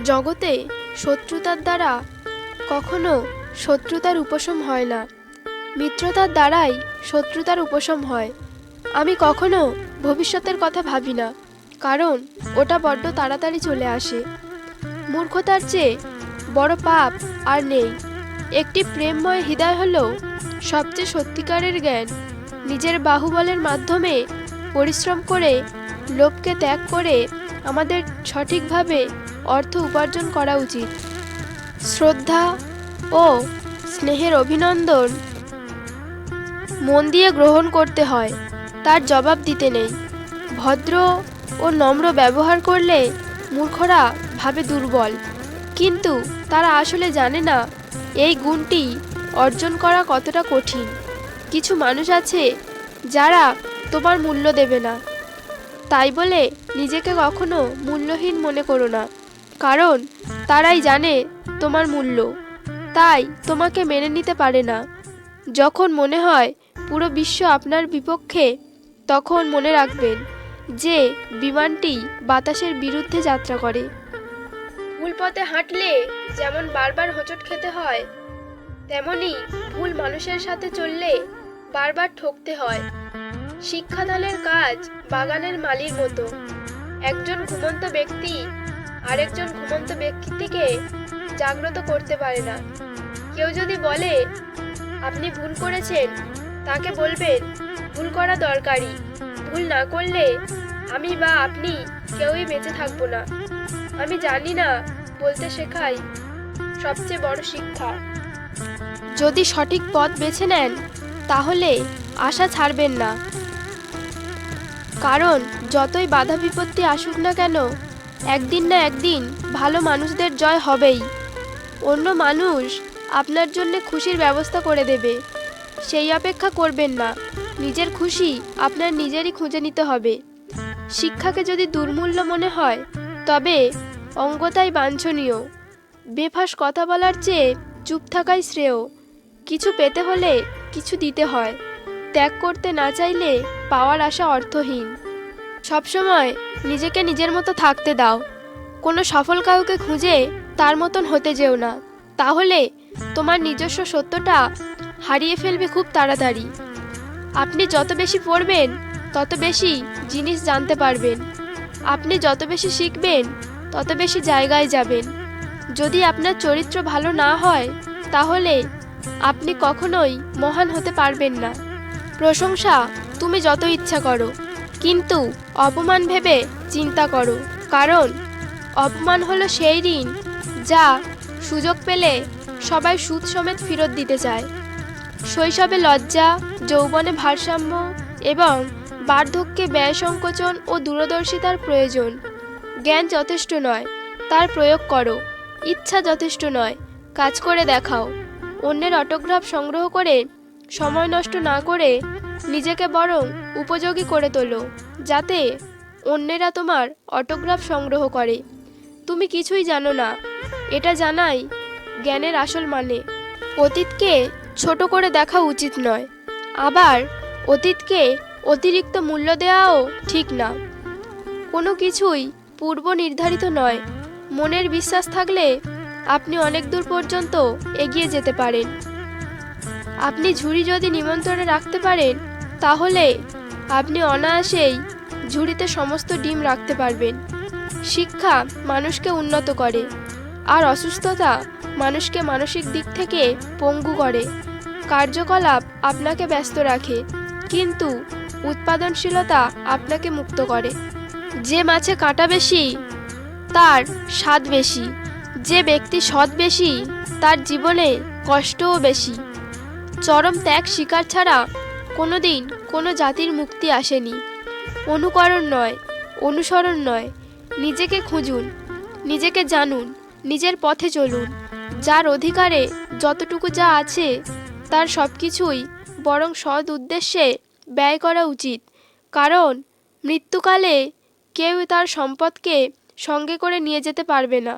জগতে শত্রুতার দ্বারা কখনো শত্রুতার উপশম হয় না, মিত্রতার দ্বারাই শত্রুতার উপশম হয়। আমি কখনো ভবিষ্যতের কথা ভাবি না, কারণ ওটা বড্ড তাড়াতাড়ি চলে আসে। মূর্খতার চেয়ে বড় পাপ আর নেই। একটি প্রেমময় হৃদয় হলো সবচেয়ে সত্যিকারের জ্ঞান। নিজের বাহুবলের মাধ্যমে পরিশ্রম করে, লোভকে ত্যাগ করে আমাদের সঠিকভাবে অর্থ উপার্জন করা উচিত। শ্রদ্ধা ও স্নেহের অভিনন্দন মন দিয়ে গ্রহণ করতে হয়, তার জবাব দিতে নেই। ভদ্র ও নম্র ব্যবহার করলে মূর্খরা ভাবে দুর্বল, কিন্তু তারা আসলে জানে না এই গুণটি অর্জন করা কতটা কঠিন। কিছু মানুষ আছে যারা তোমার মূল্য দেবে না, তাই বলে নিজেকে কখনো মূল্যহীন মনে করো না, কারণ তারাই জানে তোমার মূল্য, তাই তোমাকে মেনে নিতে পারে না। যখন মনে হয় পুরো বিশ্ব আপনার বিপক্ষে, তখন মনে রাখবেন যে বিমানটি বাতাসের বিরুদ্ধে যাত্রা করে। ভুল পথে হাঁটলে যেমন বারবার হোঁচট খেতে হয়, তেমনি ভুল মানুষের সাথে চললে বারবার ঠকতে হয়। শিক্ষাদানের কাজ বাগানের মালির মতো। একজন ঘুমন্ত ব্যক্তি আরেকজন ঘুমন্ত ব্যক্তিকে জাগ্রত করতে পারে না। কেউ যদি বলে আপনি ভুল করেছেন, তাকে বলবেন ভুল করা দরকারি, ভুল না করলে আমি বা আপনি কেউই বেঁচে থাকবো না। আমি জানি না বলতে শেখাই সবচেয়ে বড় শিক্ষা। যদি সঠিক পথ বেছে নেন, তাহলে আশা ছাড়বেন না, কারণ যতই বাধা বিপত্তি আসুক না কেন, একদিন না একদিন ভালো মানুষদের জয় হবেই। অন্য মানুষ আপনার জন্য খুশির ব্যবস্থা করে দেবে, সেই অপেক্ষা করবেন না। নিজের খুশি আপনার নিজেরই খুঁজে নিতে হবে। শিক্ষাকে যদি দুর্মূল্য মনে হয়, তবে অজ্ঞতাই বাঞ্ছনীয়। বেফাস কথা বলার চেয়ে চুপ থাকাই শ্রেয়। কিছু পেতে হলে কিছু দিতে হয়, ত্যাগ করতে না চাইলে পাওয়ার আশা অর্থহীন। সবসময় নিজেকে নিজের মতো থাকতে দাও। কোনো সফল কাউকে খুঁজে তার মতন হতে যেও না, তাহলে তোমার নিজস্ব সত্যটা হারিয়ে ফেলবে খুব তাড়াতাড়ি। আপনি যত বেশি পড়বেন, তত বেশি জিনিস জানতে পারবেন। আপনি যত বেশি শিখবেন, তত বেশি জায়গায় যাবেন। যদি আপনার চরিত্র ভালো না হয়, তাহলে আপনি কখনোই মহান হতে পারবেন না। প্রশংসা তুমি যত ইচ্ছা করো, কিন্তু অপমান ভেবে চিন্তা করো, কারণ অপমান হলো সেই ঋণ যা সুযোগ পেলে সবাই সুদ সমেত ফেরত দিতে চায়। শৈশবে লজ্জা, যৌবনে ভারসাম্য এবং বার্ধক্যে ব্যয় সংকোচন ও দূরদর্শিতার প্রয়োজন। জ্ঞান যথেষ্ট নয়, তার প্রয়োগ করো। ইচ্ছা যথেষ্ট নয়, কাজ করে দেখাও। অন্যের অটোগ্রাফ সংগ্রহ করে সময় নষ্ট না করে নিজেকে বরং উপযোগী করে তোলো, যাতে অন্যেরা তোমার অটোগ্রাফ সংগ্রহ করে। তুমি কিছুই জানো না, এটা জানাই জ্ঞানের আসল মানে। অতীতকে ছোট করে দেখা উচিত নয়, আবার অতীতকে অতিরিক্ত মূল্য দেওয়াও ঠিক না। কোনো কিছুই পূর্ব নির্ধারিত নয়। মনের বিশ্বাস থাকলে আপনি অনেক দূর পর্যন্ত এগিয়ে যেতে পারেন। আপনি ঝুড়ি যদি নিমন্ত্রণে রাখতে পারেন, তাহলে আপনি অনায়াসেই ঝুড়িতে সমস্ত ডিম রাখতে পারবেন। শিক্ষা মানুষকে উন্নত করে, আর অসুস্থতা মানুষকে মানসিক দিক থেকে পঙ্গু করে। কার্যকলাপ আপনাকে ব্যস্ত রাখে, কিন্তু উৎপাদনশীলতা আপনাকে মুক্ত করে। যে মাছে কাঁটা বেশি, তার স্বাদ বেশি। যে ব্যক্তি সৎ বেশি, তার জীবনে কষ্টও বেশি। চরম ত্যাগ শিকার ছাড়া কোনোদিন কোনো জাতির মুক্তি আসেনি। অনুকরণ নয়, অনুসরণ নয়, নিজেকে খুঁজুন, নিজেকে জানুন, নিজের পথে চলুন। যার অধিকারে যতটুকু যা আছে, তার সব কিছুই বরং সৎ উদ্দেশ্যে ব্যয় করা উচিত, কারণ মৃত্যুকালে কেউ তার সম্পদকে সঙ্গে করে নিয়ে যেতে পারবে না।